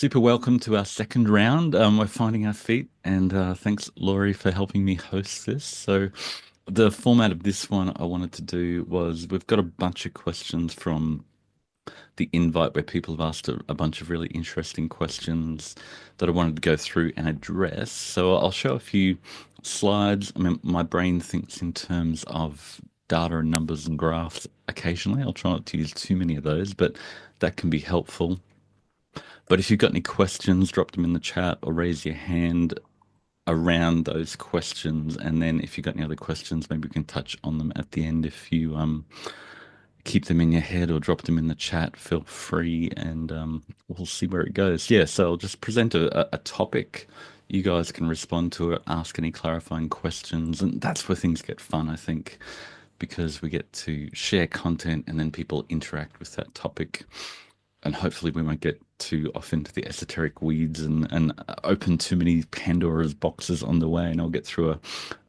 Super welcome to our second round. We're finding our feet, and thanks, Laurie, for helping me host this. So, the format of this one I wanted to do was we've got a bunch of questions from the invite where people have asked a bunch of really interesting questions that I wanted to go through and address. So, I'll show a few slides. I mean, my brain thinks in terms of data and numbers and graphs occasionally. I'll try not to use too many of those, but that can be helpful. But if you've got any questions, drop them in the chat or raise your hand around those questions. And then if you've got any other questions, maybe we can touch on them at the end. If you keep them in your head or drop them in the chat, feel free and we'll see where it goes. Yeah, so I'll just present a topic. You guys can respond to it, ask any clarifying questions, and that's where things get fun, I think, because we get to share content and then people interact with that topic, and hopefully we won't get too off into the esoteric weeds and open too many Pandora's boxes on the way, and I'll get through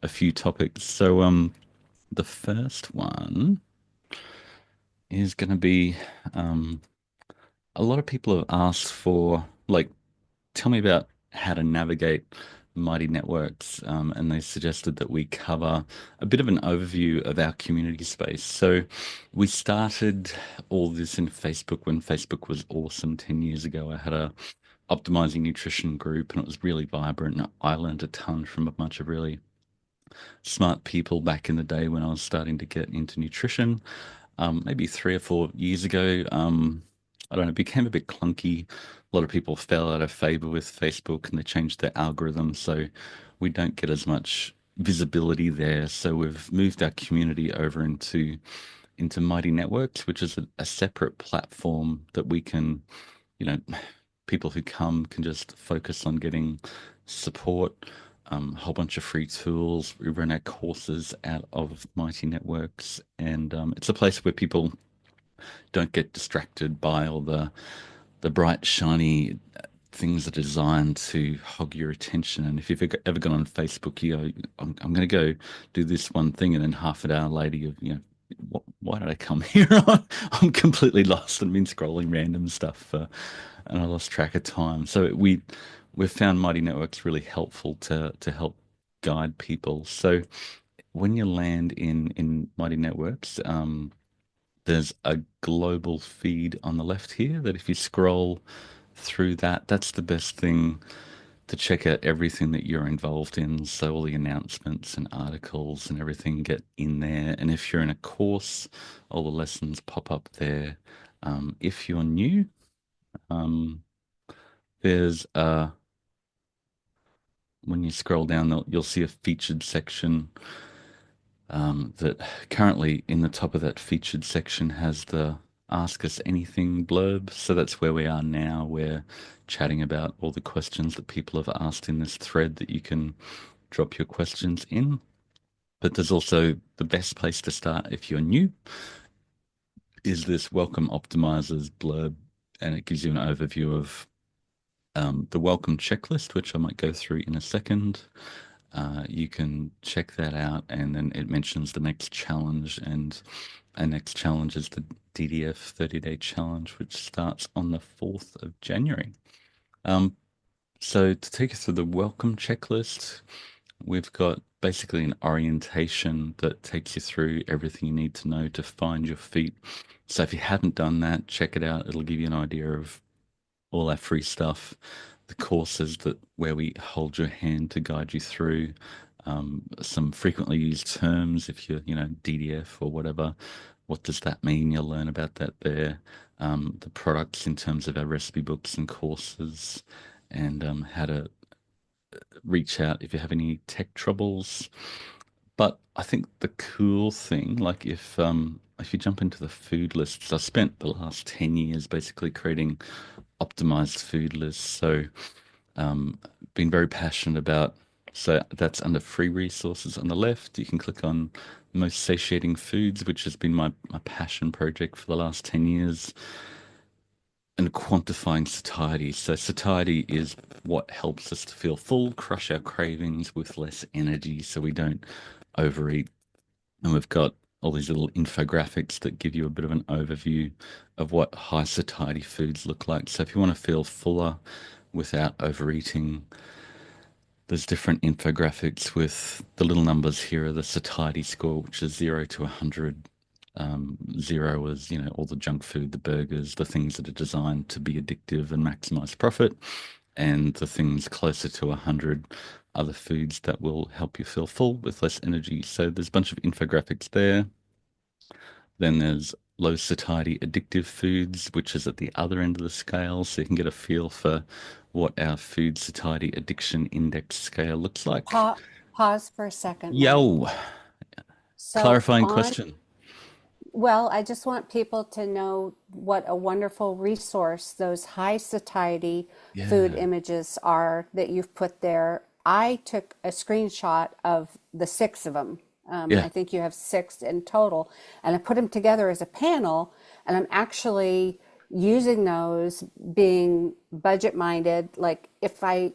a few topics. So the first one is going to be um, a lot of people have asked for, like, tell me about how to navigate Mighty Networks, and they suggested that we cover a bit of an overview of our community space. So we started all this in Facebook when Facebook was awesome 10 years ago. I had a optimizing nutrition group and it was really vibrant. I learned a ton from a bunch of really smart people back in the day when I was starting to get into nutrition. Maybe 3 or 4 years ago, I don't know, it became a bit clunky. A lot of people fell out of favor with Facebook and they changed their algorithm, so we don't get as much visibility there. So we've moved our community over into Mighty Networks, which is a separate platform that we can, you know, people who come can just focus on getting support, a whole bunch of free tools. We run our courses out of Mighty Networks, and it's a place where people don't get distracted by all the bright, shiny things that are designed to hog your attention. And if you've ever gone on Facebook, you go, I'm going to go do this one thing, and then half an hour later, why did I come here? I'm completely lost and been scrolling random stuff, and I lost track of time. So we've found Mighty Networks really helpful to help guide people. So when you land in Mighty Networks, there's a global feed on the left here that if you scroll through that, that's the best thing to check out everything that you're involved in. So all the announcements and articles and everything get in there. And if you're in a course, all the lessons pop up there. If you're new, um, there's when you scroll down, you'll see a featured section, that currently in the top of that featured section has the Ask Us Anything blurb. So that's where we are now. We're chatting about all the questions that people have asked in this thread that you can drop your questions in. But there's also the best place to start if you're new is this Welcome Optimizers blurb, and it gives you an overview of the welcome checklist, which I might go through in a second. You can check that out, and then it mentions the next challenge, and our next challenge is the DDF 30-day challenge, which starts on the 4th of January. So to take you through the welcome checklist, we've got basically an orientation that takes you through everything you need to know to find your feet. So if you haven't done that, check it out. It'll give you an idea of all our free stuff, the courses that where we hold your hand to guide you through, some frequently used terms. If you're, DDF or whatever, what does that mean? You'll learn about that there. The products in terms of our recipe books and courses, and how to reach out if you have any tech troubles. But I think the cool thing, like if you jump into the food lists, I spent the last 10 years basically creating optimized food lists. So been very passionate about, so that's under free resources on the left. You can click on most satiating foods, which has been my passion project for the last 10 years, and quantifying satiety. So satiety is what helps us to feel full, crush our cravings with less energy so we don't overeat. And we've got all these little infographics that give you a bit of an overview of what high satiety foods look like. So if you want to feel fuller without overeating, there's different infographics with the little numbers here are the satiety score, which is 0 to 100. Zero is, all the junk food, the burgers, the things that are designed to be addictive and maximize profit. And the things closer to 100 are the foods that will help you feel full with less energy. So there's a bunch of infographics there. Then there's low satiety addictive foods, which is at the other end of the scale. So you can get a feel for what our food satiety addiction index scale looks like. Pause for a second, Marty. Yo, So clarifying on, question. well, I just want people to know what a wonderful resource those high satiety food Yeah. images are that you've put there. I took a screenshot of the six of them. I Yeah. think you have six in total, and I put them together as a panel, and I'm actually using those being budget minded. Like if I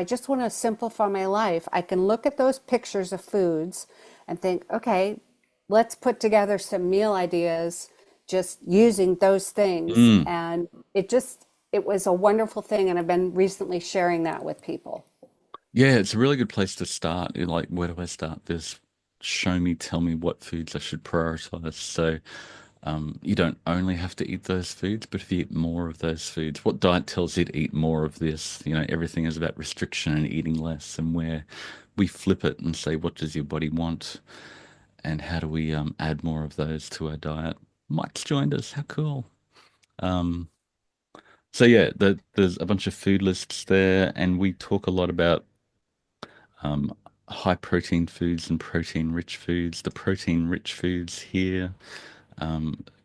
just want to simplify my life, I can look at those pictures of foods and think, okay, let's put together some meal ideas just using those things. Mm. And it was a wonderful thing. And I've been recently sharing that with people. Yeah, it's a really good place to start. You're like, where do I start this? Show me, tell me what foods I should prioritize. So you don't only have to eat those foods, but if you eat more of those foods, what diet tells you to eat more of this? Everything is about restriction and eating less, and where we flip it and say, what does your body want? And how do we add more of those to our diet? Mike's joined us. How cool. Um, so yeah, there's a bunch of food lists there, and we talk a lot about um, high protein foods and protein rich foods. The protein rich foods here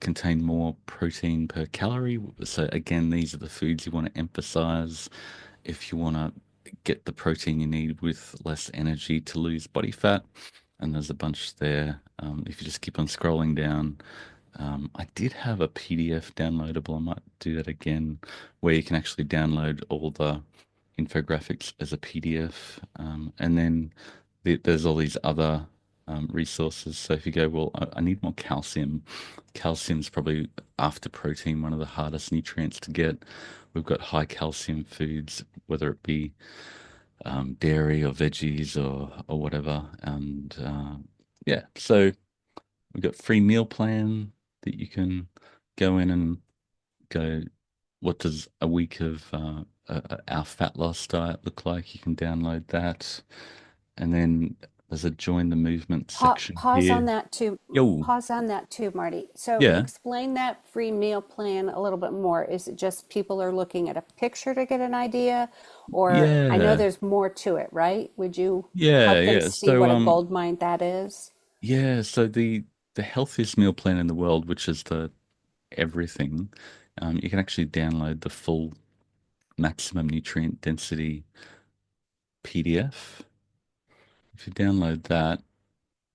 contain more protein per calorie. So again, these are the foods you want to emphasize if you want to get the protein you need with less energy to lose body fat. And there's a bunch there. If you just keep on scrolling down, I did have a PDF downloadable. I might do that again, where you can actually download all the infographics as a PDF. And then there's all these other resources. So if you go, well, I need more calcium. Calcium's probably after protein, one of the hardest nutrients to get. We've got high calcium foods, whether it be dairy or veggies or whatever. And yeah, so we've got free meal plan that you can go in and go, what does a week of our fat loss diet look like? You can download that. And then there's a join the movement section Pause on here. that too. Yo, Pause on that too, Marty. So yeah, explain that free meal plan a little bit more. Is it just people are looking at a picture to get an idea? Or I know yeah, there's more to it, right? Would you yeah, help them yeah. see So what a gold mine that is? yeah, so the healthiest meal plan in the world, which is the everything, you can actually download the full maximum nutrient density PDF. If you download that,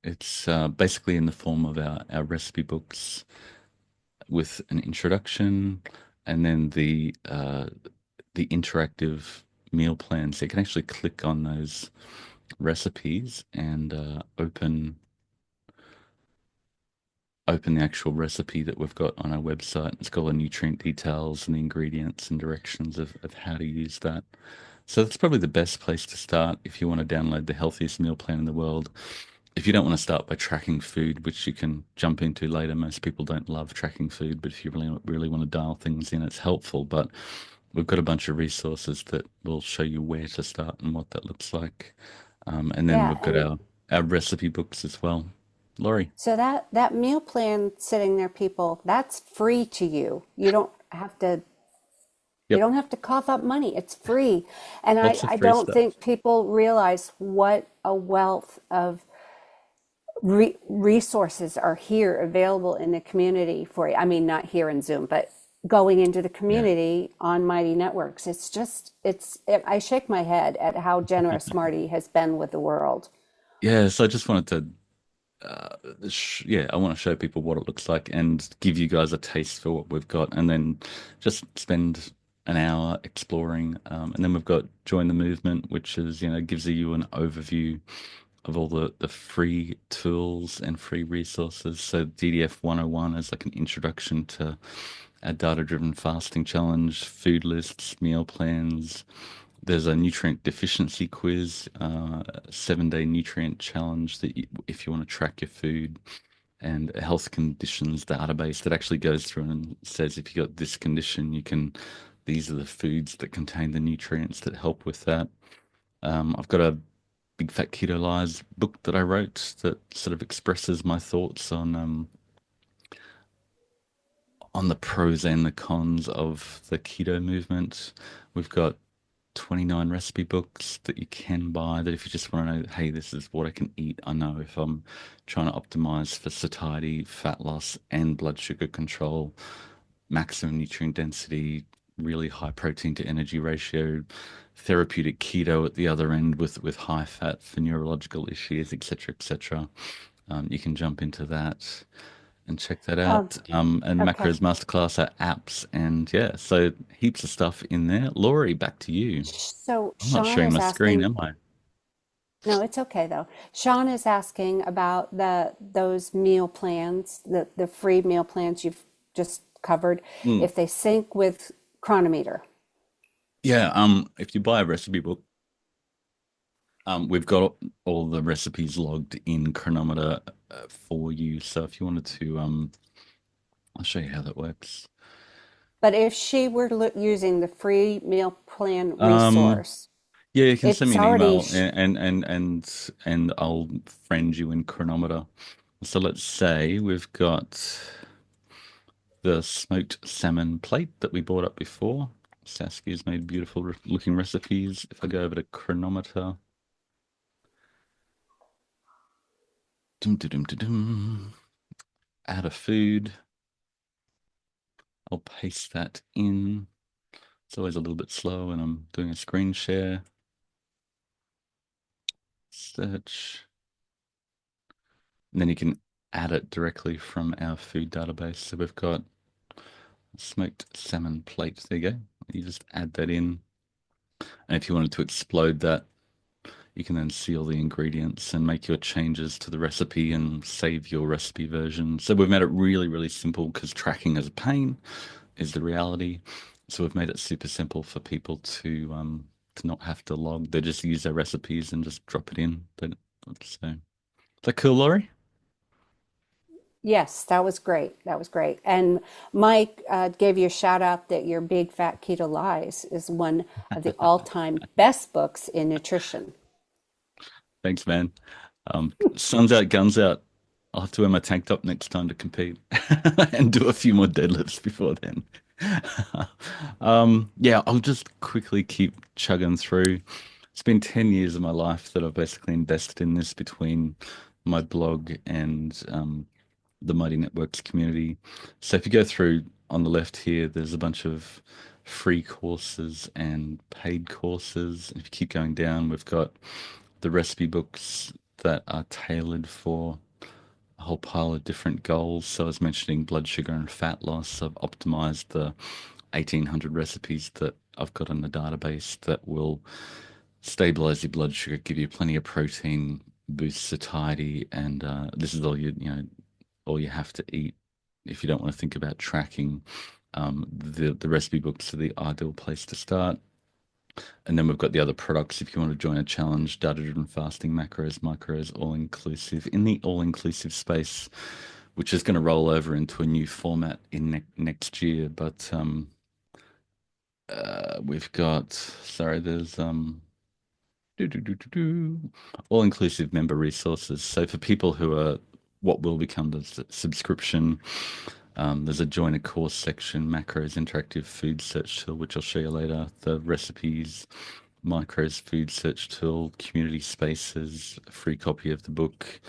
it's basically in the form of our recipe books with an introduction and then the interactive meal plan. So you can actually click on those recipes and open the actual recipe that we've got on our website. It's got all the nutrient details and the ingredients and directions of how to use that. So that's probably the best place to start if you want to download the healthiest meal plan in the world. If you don't want to start by tracking food, which you can jump into later, most people don't love tracking food, but if you really want to dial things in, it's helpful. But we've got a bunch of resources that will show you where to start and what that looks like. And then Yeah, we've got and our recipe books as well. Laurie. so that meal plan sitting there, people, that's free to you. You Yep. don't have to cough up money. It's free. And Lots of I free don't stuff. think people realize what a wealth of resources are here available in the community for you. I mean, not here in Zoom, but going into the Yeah. community on Mighty Networks. I shake my head at how generous Marty has been with the world. Yeah, so I just wanted to, yeah, I want to show people what it looks like and give you guys a taste for what we've got, and then just spend an hour exploring. And then we've got Join the Movement, which is, gives you an overview of all the free tools and free resources. So DDF 101 is like an introduction to a data-driven fasting challenge, food lists, meal plans. There's a nutrient deficiency quiz, a 7-day nutrient challenge that if you want to track your food, and a health conditions database that actually goes through and says if you got this condition, these are the foods that contain the nutrients that help with that. I've got a Big Fat Keto Lies book that I wrote that sort of expresses my thoughts on the pros and the cons of the keto movement. We've got 29 recipe books that you can buy that if you just want to know, hey, this is what I can eat. I know if I'm trying to optimize for satiety, fat loss, and blood sugar control, maximum nutrient density, really high protein to energy ratio, therapeutic keto at the other end with high fat for neurological issues, etc., etc. You can jump into that and check that Um, out. And okay. Macros Masterclass are apps, and yeah, so heaps of stuff in there. Laurie, back to you. So I'm not Sean sharing is my screen, asking, am I? no, it's okay though. Sean is asking about those meal plans, the free meal plans you've just covered, Mm. if they sync with Cronometer. Yeah, if you buy a recipe book, we've got all the recipes logged in Cronometer for you. So if you wanted to, I'll show you how that works. But if she were using the free meal plan Um, resource, yeah, you can send me it's an already, email and I'll friend you in Cronometer. So let's say we've got the smoked salmon plate that we brought up before. Saskia's made beautiful looking recipes. If I go over to Cronometer, dum, dum, dum, dum, dum, add a food, I'll paste that in. It's always a little bit slow when I'm doing a screen share. Search. And then you can add it directly from our food database. So we've got smoked salmon plate. There you go. You just add that in. And if you wanted to explode that, you can then see all the ingredients and make your changes to the recipe and save your recipe version. So we've made it really, really simple because tracking is a pain, is the reality. So we've made it super simple for people to not have to log. They just use their recipes and just drop it in. So is that cool, Laurie? yes, that was great. That was great. And Mike gave you a shout out that your Big Fat Keto Lies is one of the all-time best books in nutrition. Thanks, man. Sun's out, guns out. I'll have to wear my tank top next time to compete and do a few more deadlifts before then. Yeah, I'll just quickly keep chugging through. It's been 10 years of my life that I've basically invested in this between my blog and the Mighty Networks community. So if you go through on the left here, there's a bunch of free courses and paid courses. If you keep going down, we've got the recipe books that are tailored for a whole pile of different goals. So I was mentioning blood sugar and fat loss. I've optimized the 1,800 recipes that I've got in the database that will stabilize your blood sugar, give you plenty of protein, boost satiety, and this is all you have to eat if you don't want to think about tracking. The recipe books are the ideal place to start. And then we've got the other products if you want to join a challenge, data-driven fasting, macros, micros, all-inclusive. In the all-inclusive space, which is going to roll over into a new format in next year. But we've got, sorry, there's do, do, do, do, do, all-inclusive member resources. So for people who are what will become the subscription, there's a join a course section, macros, interactive food search tool, which I'll show you later, the recipes, micros food search tool, community spaces, a free copy of the book,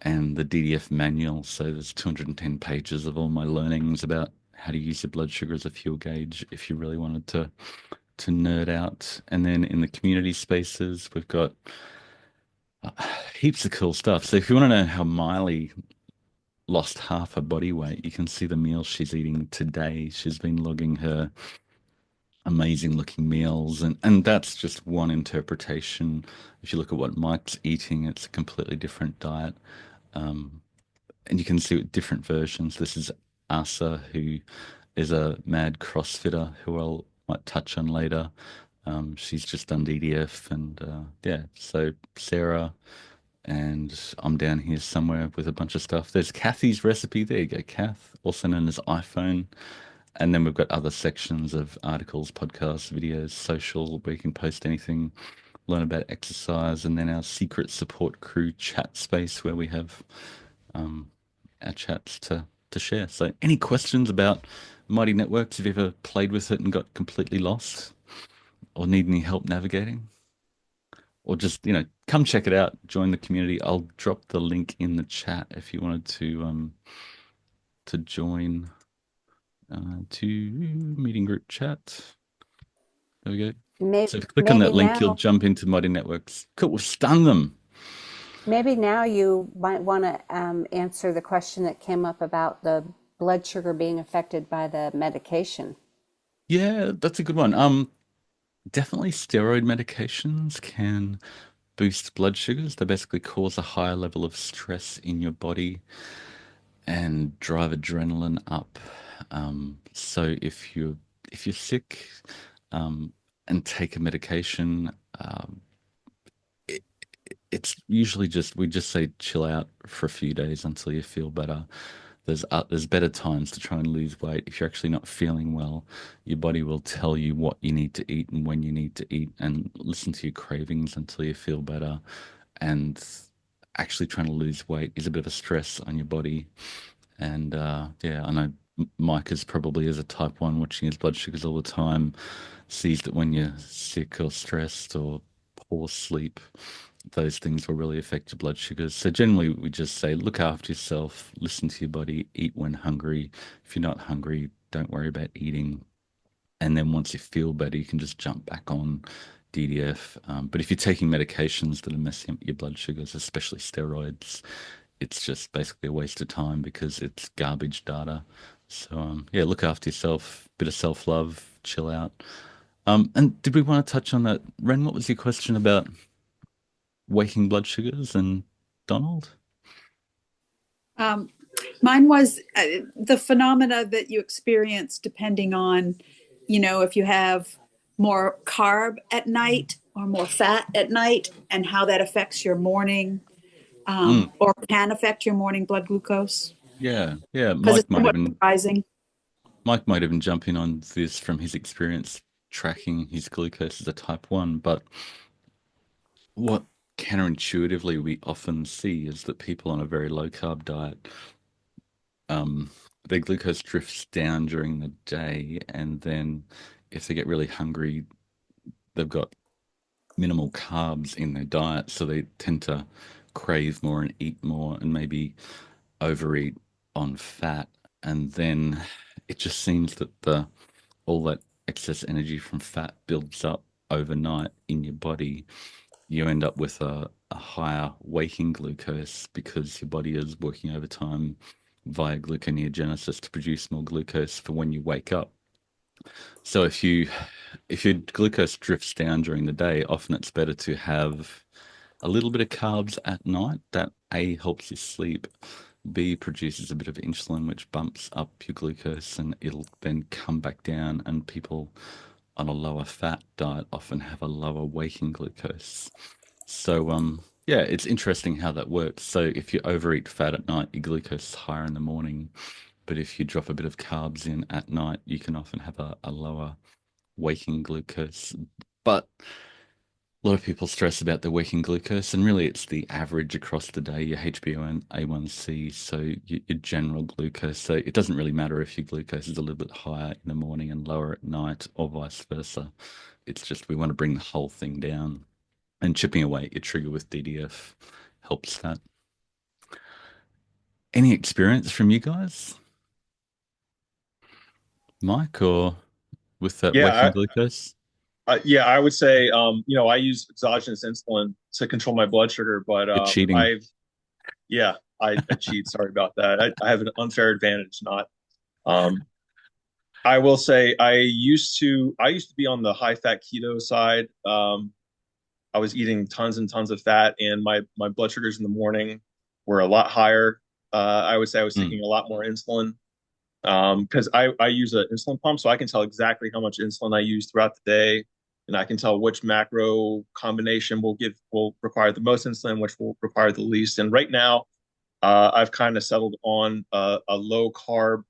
and the DDF manual. So there's 210 pages of all my learnings about how to use your blood sugar as a fuel gauge if you really wanted to nerd out. And then in the community spaces, we've got heaps of cool stuff. So if you want to know how Miley lost half her body weight, you can see the meals she's eating today. She's been logging her amazing looking meals, and that's just one interpretation. If you look at what Mike's eating, it's a completely different diet. Um, and you can see different versions. This is Asa, who is a mad CrossFitter who I'll might touch on later. She's just done DDF, and yeah, so Sarah, and I'm down here somewhere with a bunch of stuff. There's Kathy's recipe. There you go, Kath, also known as iPhone. And then we've got other sections of articles, podcasts, videos, social, where you can post anything, learn about exercise, and then our secret support crew chat space where we have um, our chats to share. So, any questions about Mighty Networks? Have you ever played with it and got completely lost, or need any help navigating? Or just, come check it out, join the community. I'll drop the link in the chat if you wanted to join to meeting group chat. There we go. Maybe, So if you click on maybe that link, you'll now, jump into Mighty Networks. Cool, we've stung them. maybe now you might want to answer the question that came up about the blood sugar being affected by the medication. Yeah, that's a good one. Definitely steroid medications can boost blood sugars. They basically cause a higher level of stress in your body and drive adrenaline up. So if you're sick, um, and take a medication, it, it's usually just we just say chill out for a few days until you feel better. There's better times to try and lose weight. If you're actually not feeling well, your body will tell you what you need to eat and when you need to eat, and listen to your cravings until you feel better. And actually trying to lose weight is a bit of a stress on your body. And yeah, I know Mike is probably as a type 1 watching his blood sugars all the time, sees that when you're sick or stressed or poor sleep, those things will really affect your blood sugars. So generally, we just say look after yourself, listen to your body, eat when hungry. If you're not hungry, don't worry about eating. And then once you feel better, you can just jump back on DDF. But if you're taking medications that are messing up your blood sugars, especially steroids, it's just basically a waste of time because it's garbage data. So yeah, look after yourself, bit of self-love, chill out. And did we want to touch on that? Ren, what was your question about waking blood sugars and Donald? Um, Mine was the phenomena that you experience depending on, if you have more carb at night or more fat at night, and how that affects your morning, Mm, or can affect your morning blood glucose. yeah, yeah. Because it's somewhat surprising. Mike might even jump in on this from his experience tracking his glucose as a type 1, but what counterintuitively we often see is that people on a very low carb diet, um, their glucose drifts down during the day, and then if they get really hungry, they've got minimal carbs in their diet, so they tend to crave more and eat more and maybe overeat on fat. And then it just seems that the all that excess energy from fat builds up overnight in your body. You end up with a higher waking glucose because your body is working overtime via gluconeogenesis to produce more glucose for when you wake up. So if your glucose drifts down during the day, often it's better to have a little bit of carbs at night. That A helps you sleep. B produces a bit of insulin, which bumps up your glucose, and it'll then come back down. And people on a lower fat diet often have a lower waking glucose. So yeah, it's interesting how that works. So if you overeat fat at night, your glucose is higher in the morning. But if you drop a bit of carbs in at night, you can often have a lower waking glucose. But a lot of people stress about their waking glucose, and really it's the average across the day, your HbA1c, so your general glucose. So it doesn't really matter if your glucose is a little bit higher in the morning and lower at night, or vice versa. It's just we want to bring the whole thing down, and chipping away at your trigger with DDF helps that. Any experience from you guys, Mike, or with that waking Yeah, glucose? yeah, I would say, I use exogenous insulin to control my blood sugar, but You're cheating. yeah, I cheat. Sorry about that. I have an unfair advantage, not, um, I will say I used to be on the high fat keto side. I was eating tons and tons of fat, and my blood sugars in the morning were a lot higher. I would say I was Mm, taking a lot more insulin because I use an insulin pump, so I can tell exactly how much insulin I use throughout the day, and I can tell which macro combination will require the most insulin, which will require the least. And right now, I've kind of settled on a low carb,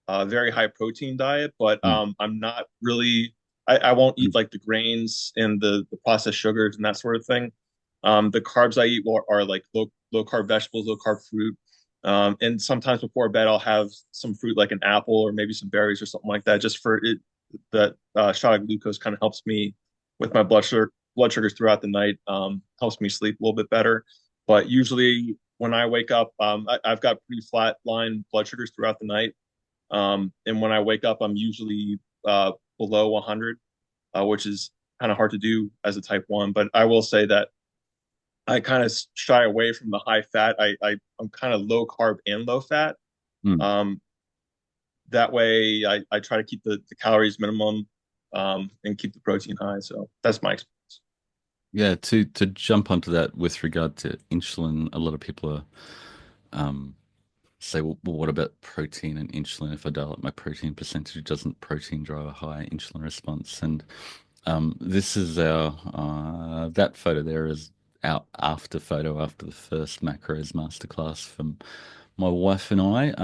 very high protein diet, but mm, I'm not really. I won't eat like the grains and the processed sugars and that sort of thing. The carbs I eat are like low carb vegetables, low carb fruit, and sometimes before bed I'll have some fruit like an apple or maybe some berries or something like that, just for it. That shot of glucose kind of helps me with my blood sugars throughout the night. Helps me sleep a little bit better. But usually when I wake up, I've got pretty flat line blood sugars throughout the night. And when I wake up, I'm usually below 100, which is kind of hard to do as a type 1. But I will say that I kind of shy away from the high fat. I'm kind of low carb and low fat. mm. Um, that way, I try to keep the calories minimum and keep the protein high. So that's my experience. Yeah, to jump onto that with regard to insulin, a lot of people are say, well, what about protein and insulin? If I dial up my protein percentage, doesn't protein drive a high insulin response? And this is our that photo there is our after photo after the first Macros Masterclass from my wife and I.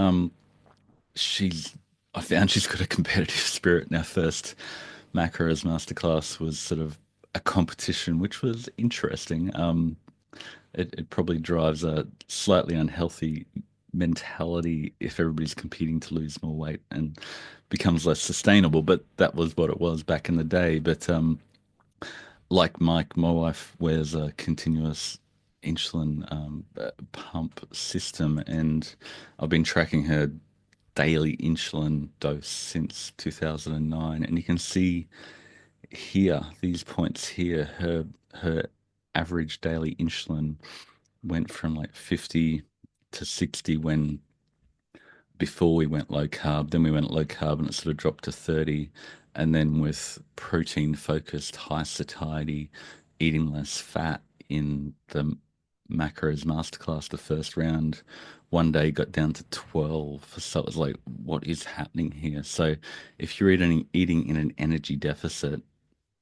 She's I found she's got a competitive spirit. And our first Macros Masterclass was sort of a competition, which was interesting. It probably drives a slightly unhealthy mentality if everybody's competing to lose more weight and becomes less sustainable. But that was what it was back in the day. But like Mike, my wife wears a continuous insulin pump system, and I've been tracking her daily insulin dose since 2009. And you can see here, these points here, her average daily insulin went from like 50 to 60 when before we went low carb. Then we went low carb and it sort of dropped to 30. And then with protein focused, high satiety, eating less fat in the macros masterclass, the first round, one day got down to 12. So it was like, what is happening here? So if you're eating in an energy deficit,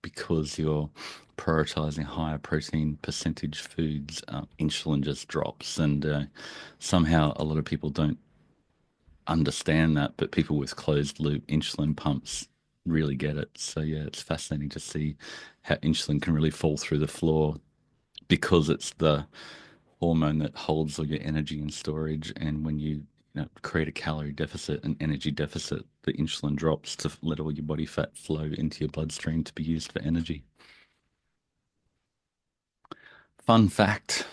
because you're prioritizing higher protein percentage foods, insulin just drops. And somehow a lot of people don't understand that, but people with closed loop insulin pumps really get it. So yeah, it's fascinating to see how insulin can really fall through the floor because it's the hormone that holds all your energy in storage. And when you create a calorie deficit, an energy deficit, the insulin drops to let all your body fat flow into your bloodstream to be used for energy. Fun fact.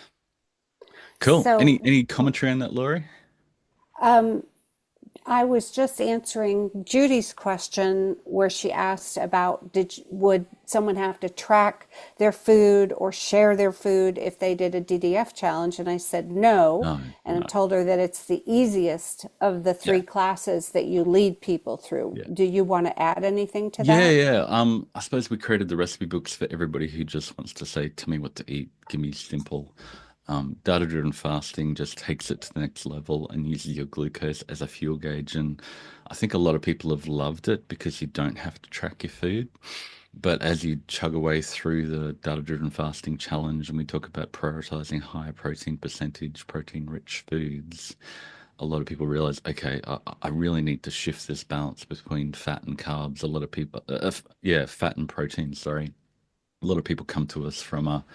Cool. So Any commentary on that, Laurie? um, I was just answering Judy's question where she asked about would someone have to track their food or share their food if they did a DDF challenge? And I said no. No, And I no. told her that it's the easiest of the Yeah, three classes that you lead people through. yeah. Do you want to add anything to Yeah, that? yeah. I suppose we created the recipe books for everybody who just wants to say, tell me what to eat, give me simple. Data-driven fasting just takes it to the next level and uses your glucose as a fuel gauge. And I think a lot of people have loved it because you don't have to track your food. But as you chug away through the data-driven fasting challenge, and we talk about prioritizing higher protein percentage, protein-rich foods, a lot of people realize, okay, I really need to shift this balance between fat and carbs. A lot of people, yeah, fat and protein, sorry. A lot of people come to us from a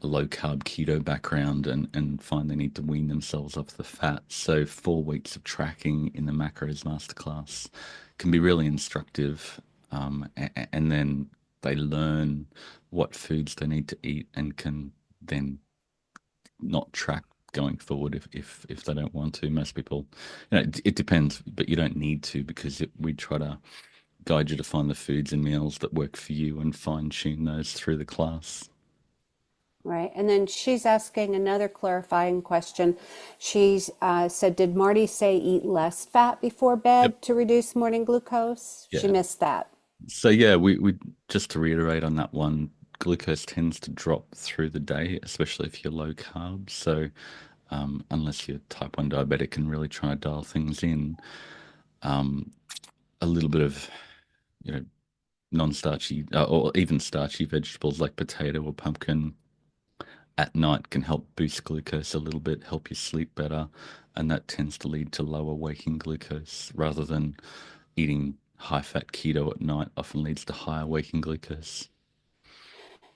low carb keto background and find they need to wean themselves off the fat. So 4 weeks of tracking in the macros masterclass can be really instructive. And then they learn what foods they need to eat and can then not track going forward if they don't want to. Most people, it depends, but you don't need to because we try to guide you to find the foods and meals that work for you and fine tune those through the class. Right. And then she's asking another clarifying question. She's said, did Marty say eat less fat before Yep. bed to reduce morning glucose? She Yeah. missed that. So yeah, we just to reiterate on that one, glucose tends to drop through the day, especially if you're low carb. So unless you're type 1 diabetic and really trying to dial things in, um, a little bit of, you know, non-starchy or even starchy vegetables like potato or pumpkin at night can help boost glucose a little bit, help you sleep better, and that tends to lead to lower waking glucose rather than eating high fat keto at night often leads to higher waking glucose.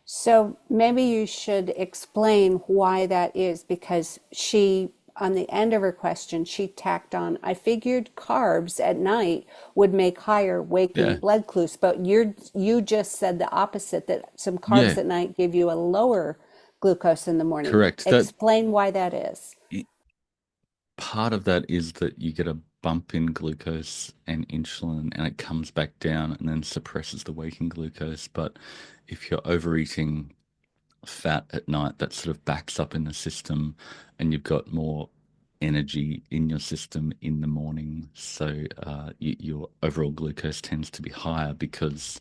So maybe you should explain why that is because she, on the end of her question, she tacked on, I figured carbs at night would make higher waking Yeah, blood glucose, but you just said the opposite, that some carbs yeah, at night give you a lower glucose in the morning. correct. That Explain why that is. part of that is that you get a bump in glucose and insulin and it comes back down and then suppresses the waking glucose. But if you're overeating fat at night, that sort of backs up in the system and you've got more energy in your system in the morning. So your overall glucose tends to be higher because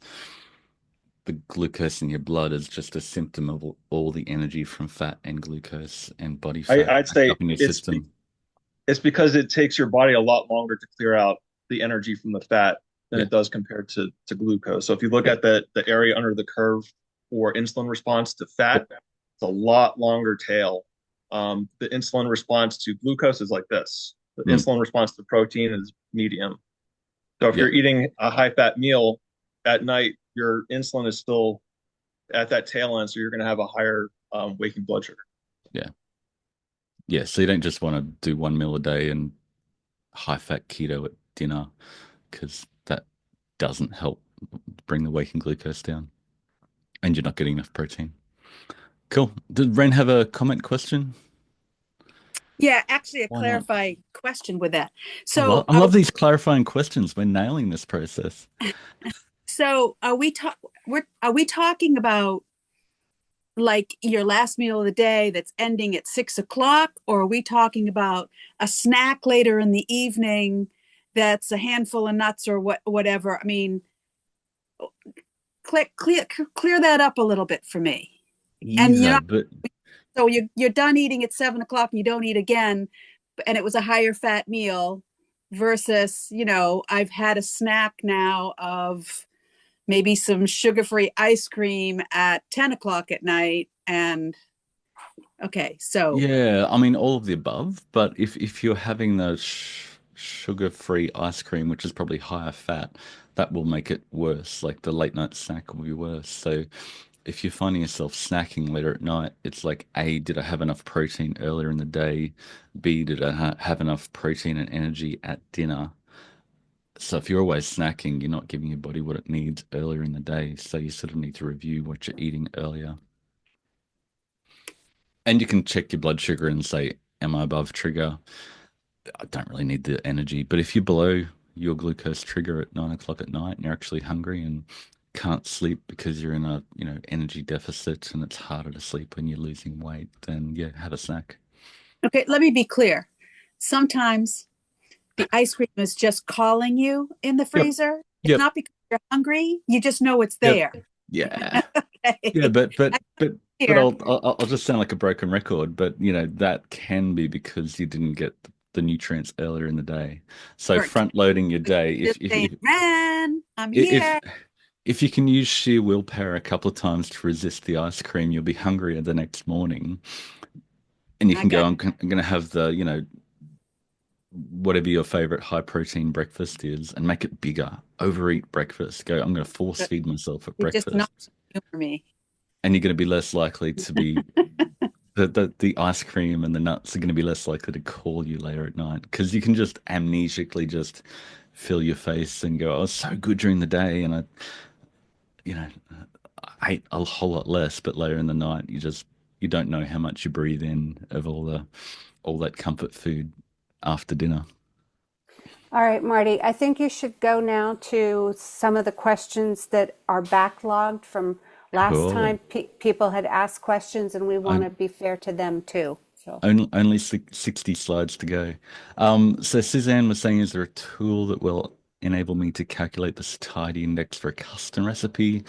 the glucose in your blood is just a symptom of all the energy from fat and glucose and body fat I'd backed say up in your system. it's because it takes your body a lot longer to clear out the energy from the fat than Yeah. it does compared to glucose. So if you look Yep. at the area under the curve for insulin response to Yep. fat, it's a lot longer tail. The insulin response to glucose is like this. The Mm. insulin response to protein is medium. So if Yeah. you're eating a high fat meal at night, your insulin is still at that tail end, so you're going to have a higher waking blood sugar. Yeah. Yeah. So you don't just want to do 1 meal a day and high fat keto at dinner because that doesn't help bring the waking glucose down and you're not getting enough protein. Cool. Did Ren have a comment question? Yeah, actually, a Why not? clarifying question with that. I love, So, I love these clarifying questions. We're nailing this process. are we talking about like your last meal of the day that's ending at 6 o'clock, or are we talking about a snack later in the evening that's a handful of nuts or whatever? I mean, clear that up a little bit for me. And Either, but so you're done eating at 7 o'clock and you don't eat again, and it was a higher fat meal versus, I've had a snack now of maybe some sugar-free ice cream at 10 o'clock at night. And okay, so yeah, I mean all of the above. But if you're having the sugar-free ice cream, which is probably higher fat, that will make it worse. Like the late night snack will be worse. So if you're finding yourself snacking later at night, it's like A, did I have enough protein earlier in the day? B, did I have enough protein and energy at dinner? So if you're always snacking, you're not giving your body what it needs earlier in the day. So you sort of need to review what you're eating earlier. And you can check your blood sugar and say, am I above trigger? I don't really need the energy. But if you're below your glucose trigger at 9 o'clock at night and you're actually hungry and can't sleep because you're in a, energy deficit and it's harder to sleep when you're losing weight, then yeah, have a snack. okay, let me be clear. Sometimes the ice cream is just calling you in the Yep. freezer. It's Yep. not because you're hungry. You just know it's Yep. there. Yeah. Yeah, Okay. but Here. I'll just sound like a broken record, but that can be because you didn't get the nutrients earlier in the day. So Or front loading your day, just saying, Ren, I'm if here. if you can use sheer willpower a couple of times to resist the ice cream, you'll be hungrier the next morning, and you I can go, got I'm going to have the, whatever your favorite high protein breakfast is, and make it bigger. Overeat breakfast. Go, I'm going to force it. feed myself at You're just not breakfast, humor me. and you're going to be less likely to be the ice cream and the nuts are going to be less likely to call you later at night because you can just amnesically just fill your face and go, "Oh, it's so good during the day," and you know, I ate a whole lot less, but later in the night, you don't know how much you breathe in of all that comfort food after dinner. All right, Marty, I think you should go now to some of the questions that are backlogged from Last Cool. time people had asked questions, and we want I to be fair to them too. So, only 60 slides to go. So Suzanne was saying, is there a tool that will enable me to calculate the satiety index for a custom recipe?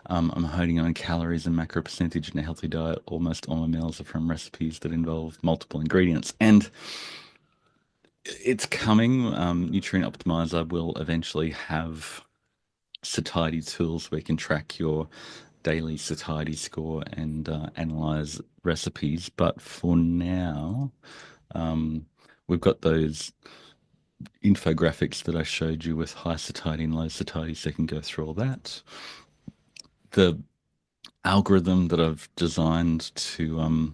I'm honing on calories and macro percentage in a healthy diet. Almost all my meals are from recipes that involve multiple ingredients. And it's coming. Nutrient Optimizer will eventually have satiety tools where you can track your daily satiety score and analyze recipes. But for now, um, we've got those infographics that I showed you with high satiety and low satiety, so you can go through all that. The algorithm that I've designed to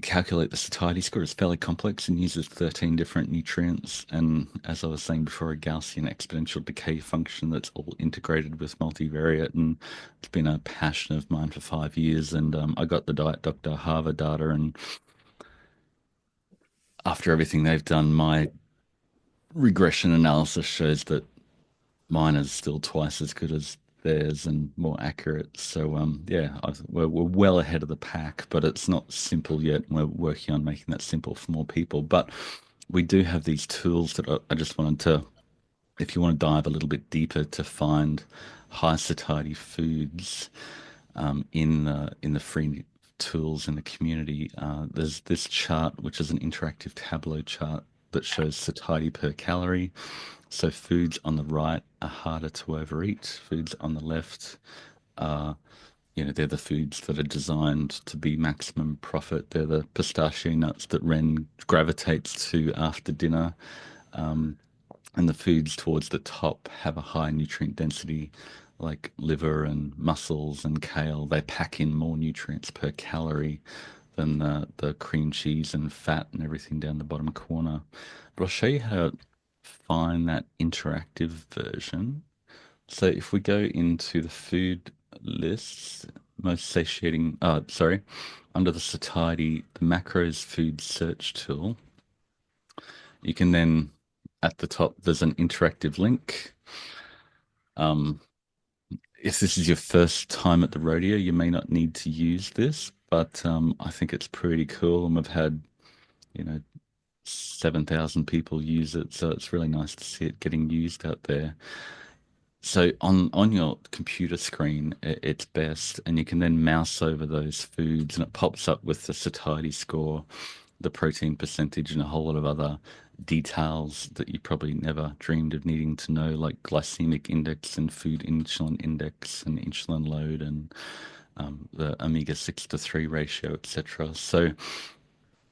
calculate the satiety score is fairly complex and uses 13 different nutrients. And as I was saying before, a Gaussian exponential decay function that's all integrated with multivariate. And it's been a passion of mine for 5 years. And I got the Diet Dr. Harvard data. And after everything they've done, my regression analysis shows that mine is still twice as good as theirs and more accurate. So yeah, we're well ahead of the pack, but it's not simple yet. We're working on making that simple for more people. But we do have these tools that I just wanted to, if you want to dive a little bit deeper to find high satiety foods in the free tools in the community. There's this chart, which is an interactive tableau chart that shows satiety per calorie. So foods on the right are harder to overeat. Foods on the left are, they're the foods that are designed to be maximum profit. They're the pistachio nuts that Ren gravitates to after dinner. And the foods towards the top have a high nutrient density, like liver and mussels and kale. They pack in more nutrients per calorie than the cream cheese and fat and everything down the bottom corner. But I'll show you how to find that interactive version. So if we go into the food lists, most satiating, sorry, under the satiety, the macros food search tool, you can then, at the top, there's an interactive link. If this is your first time at the rodeo, you may not need to use this, but I think it's pretty cool, and we've had, you know, 7,000 people use it, so it's really nice to see it getting used out there. So on your computer screen, it's best, and you can then mouse over those foods, and it pops up with the satiety score, the protein percentage, and a whole lot of other details that you probably never dreamed of needing to know, like glycemic index and food insulin index and insulin load and the omega 6 to 3 ratio, etc. So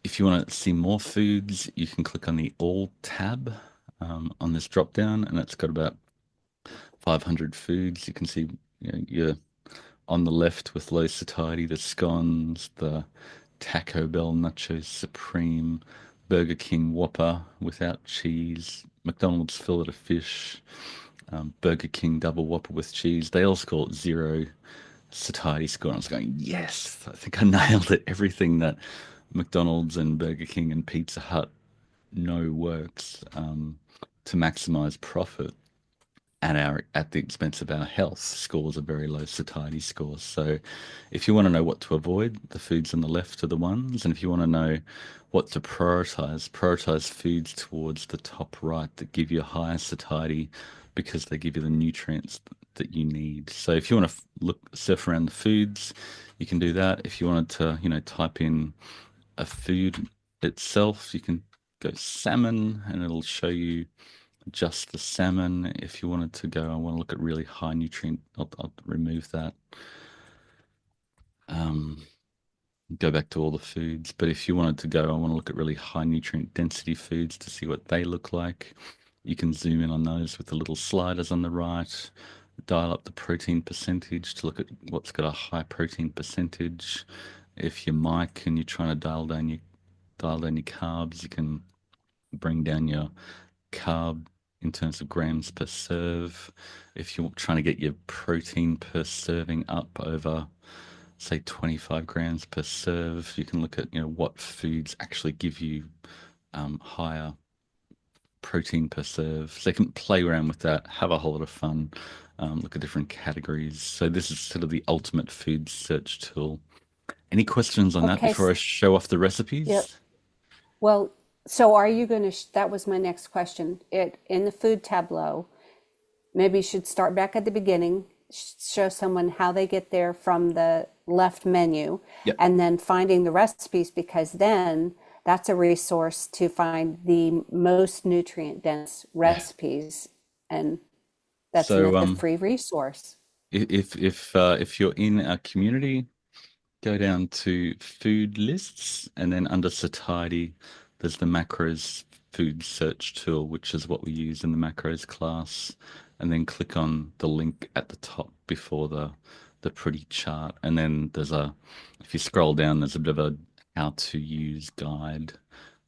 if you want to see more foods, you can click on the All tab on this drop down, and it's got about 500 foods. You can see, you're on the left with low satiety, the scones, the Taco Bell Nacho Supreme, Burger King Whopper without cheese, McDonald's fillet of fish, Burger King Double Whopper with cheese. They also call it zero satiety score. And I was going, yes, I think I nailed it. Everything that McDonald's and Burger King and Pizza Hut know works to maximize profit at the expense of our health. Scores are very low satiety scores. So if you want to know what to avoid, the foods on the left are the ones. And if you want to know what to prioritize foods towards the top right that give you a higher satiety because they give you the nutrients that you need. So if you want to surf around the foods, you can do that. If you wanted to, type in a food itself, you can go salmon and it'll show you just the salmon. If you wanted to go, I want to look at really high nutrient, I'll remove that. Go back to all the foods. But if you wanted to go, I want to look at really high nutrient density foods to see what they look like. You can zoom in on those with the little sliders on the right, dial up the protein percentage to look at what's got a high protein percentage. If you're Mike and you're trying to dial down your carbs, you can bring down your carb in terms of grams per serve. If you're trying to get your protein per serving up over, say, 25 grams per serve, you can look at, what foods actually give you higher protein per serve. So you can play around with that, have a whole lot of fun. look at different categories. So this is sort of the ultimate food search tool. Any questions on that Okay. before I show off the Yep. recipes? Well, so are you going to, that was my next question. It in the food tableau, maybe you should start back at the beginning, show someone how they get there from the left menu, Yep. and then finding the recipes, because then that's a resource to find the most nutrient dense Yeah. recipes. And that's So a free resource. if you're in our community, go down to food lists, and then under satiety, there's the macros food search tool, which is what we use in the macros class. And then click on the link at the top before the pretty chart. And then if you scroll down, there's a bit of a how to use guide.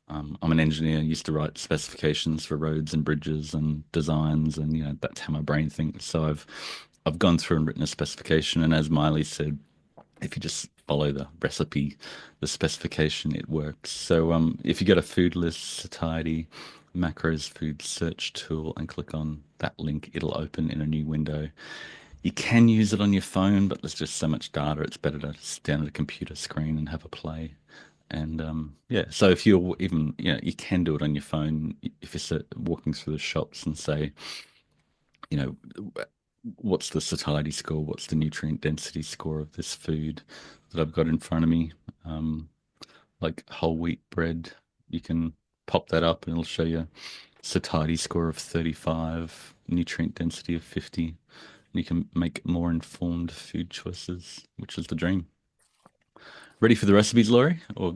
I'm an engineer, used to write specifications for roads and bridges and designs, and that's how my brain thinks. So I've gone through and written a specification, and as Miley said, if you just follow the recipe, the specification, it works. So if you go to food list satiety macros food search tool and click on that link, it'll open in a new window. You can use it on your phone, but there's just so much data. It's better to sit down at a computer screen and have a play. And yeah, so if you're even, you can do it on your phone if you're walking through the shops and say, you know, what's the satiety score? What's the nutrient density score of this food that I've got in front of me? Like whole wheat bread, you can pop that up and it'll show you satiety score of 35, nutrient density of 50. And you can make more informed food choices, which is the dream. Ready for the recipes, Laurie? Or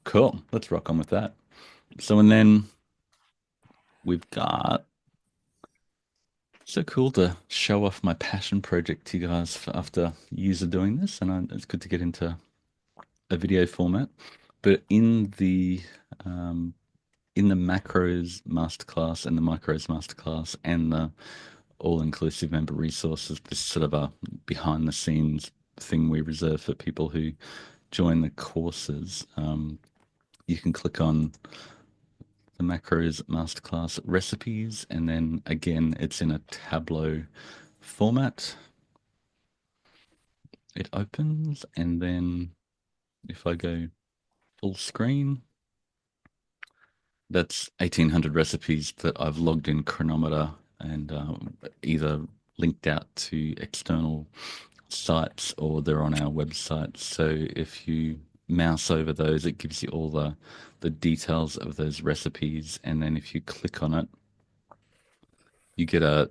cool, let's rock on with that. So, and then we've got so cool to show off my passion project to you guys after years of doing this, and it's good to get into a video format. But um, in the Macros Masterclass and the Micros Masterclass and the all-inclusive member resources, this is sort of a behind-the-scenes thing we reserve for people who join the courses. You can click on the Macros Masterclass recipes, and then again, it's in a Tableau format. It opens, and then if I go full screen, that's 1,800 recipes that I've logged in Cronometer and either linked out to external sites or they're on our website. So if you mouse over those, it gives you all the details of those recipes. And then if you click on it, you get a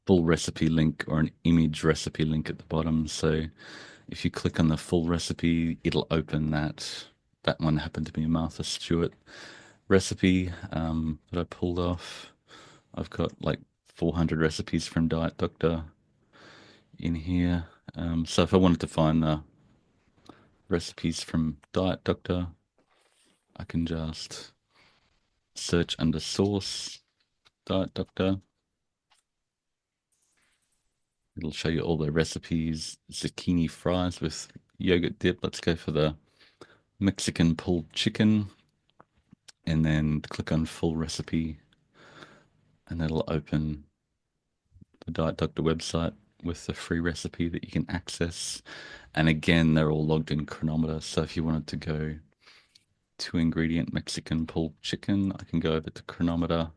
full recipe link or an image recipe link at the bottom. So if you click on the full recipe, it'll open that. That one happened to be a Martha Stewart recipe that I pulled off. I've got like 400 recipes from Diet Doctor in here. So if I wanted to find the recipes from Diet Doctor, I can just search under source Diet Doctor. It'll show you all the recipes. Zucchini fries with yogurt dip. Let's go for the Mexican pulled chicken. And then click on full recipe. And that'll open the Diet Doctor website with the free recipe that you can access. And again, they're all logged in Cronometer. So if you wanted to go 2 ingredient Mexican pulled chicken, I can go over to Cronometer,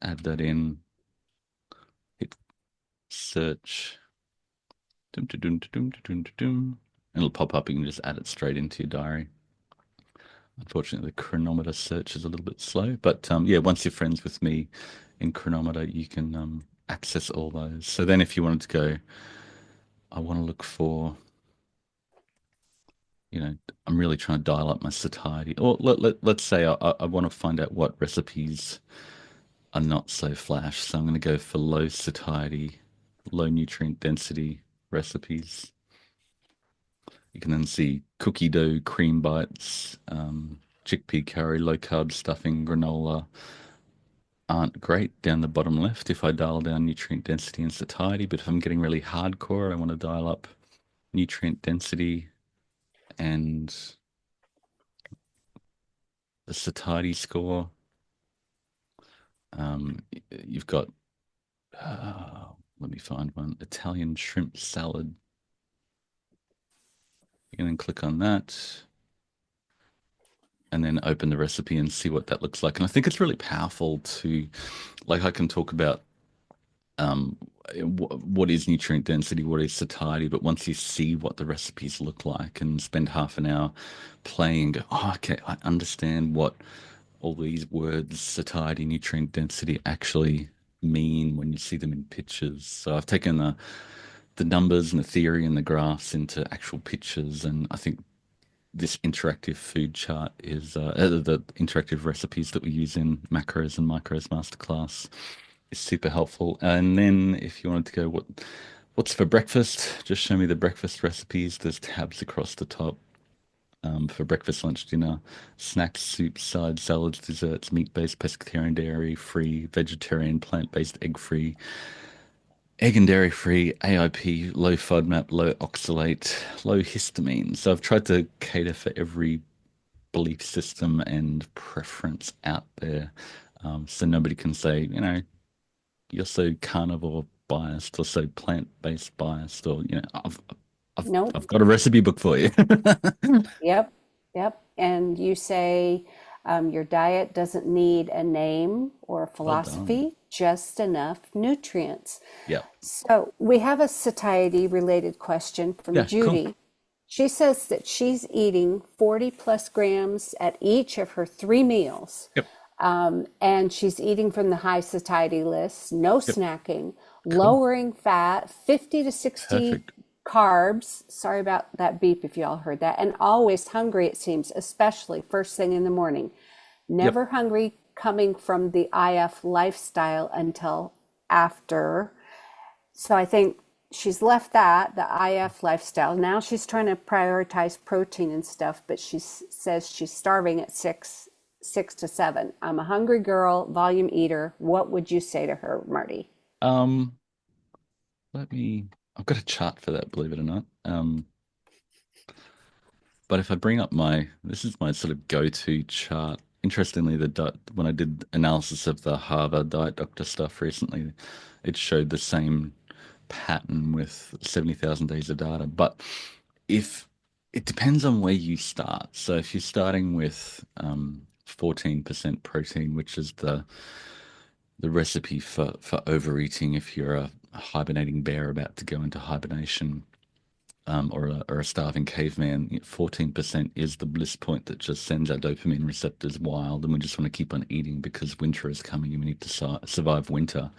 add that in, hit search, and it'll pop up. You can just add it straight into your diary. Unfortunately, the Cronometer search is a little bit slow, but yeah, once you're friends with me in Cronometer, you can access all those. So then if you wanted to go, I want to look for, I'm really trying to dial up my satiety. Or let's say I want to find out what recipes are not so flash. So I'm going to go for low satiety, low nutrient density recipes. You can then see cookie dough, cream bites, chickpea curry, low carb stuffing, granola aren't great down the bottom left if I dial down nutrient density and satiety. But if I'm getting really hardcore, I want to dial up nutrient density and the satiety score. You've got Let me find one. Italian shrimp salad. You can click on that and then open the recipe and see what that looks like. And I think it's really powerful to, like, I can talk about um, what is nutrient density, what is satiety, but once you see what the recipes look like and spend half an hour playing, go, oh, okay, I understand what all these words, satiety, nutrient density, actually mean when you see them in pictures. So I've taken the numbers and the theory and the graphs into actual pictures, and I think this interactive food chart is the interactive recipes that we use in Macros and Micros Masterclass is super helpful. And then if you wanted to go, what's for breakfast? Just show me the breakfast recipes. There's tabs across the top for breakfast, lunch, dinner, snacks, soups, sides, salads, desserts, meat-based, pescatarian, dairy-free, vegetarian, plant-based, egg-free, egg and dairy-free, AIP, low FODMAP, low oxalate, low histamine. So I've tried to cater for every belief system and preference out there. So nobody can say, you're so carnivore biased or so plant-based biased, or I've Nope. I've got a recipe book for you. Yep, yep. And you say your diet doesn't need a name or a Well done. philosophy, just enough nutrients. Yeah. So we have a satiety related question from Yeah, cool. Judy. She says that she's eating 40 plus grams at each of her three meals. Yep. And she's eating from the high satiety list, no Yep. snacking, Cool. lowering fat, 50 to 60 Perfect. carbs. Sorry about that beep if y'all heard that. And always hungry, it seems, especially first thing in the morning. Yep. Never hungry coming from the IF lifestyle until after. So I think she's left that, the IF lifestyle. Now she's trying to prioritize protein and stuff, but she says she's starving at 6 to 7. I'm a hungry girl, volume eater. What would you say to her, Marty? Um, let me. I've got a chart for that, believe it or not. But if I bring up this is my sort of go-to chart. Interestingly, when I did analysis of the Harvard Diet Doctor stuff recently, it showed the same pattern with 70,000 days of data. But if it depends on where you start. So if you're starting with 14% protein, which is the recipe for overeating if you're a hibernating bear about to go into hibernation, or a starving caveman, 14% is the bliss point that just sends our dopamine receptors wild, and we just want to keep on eating because winter is coming and we need to survive winter.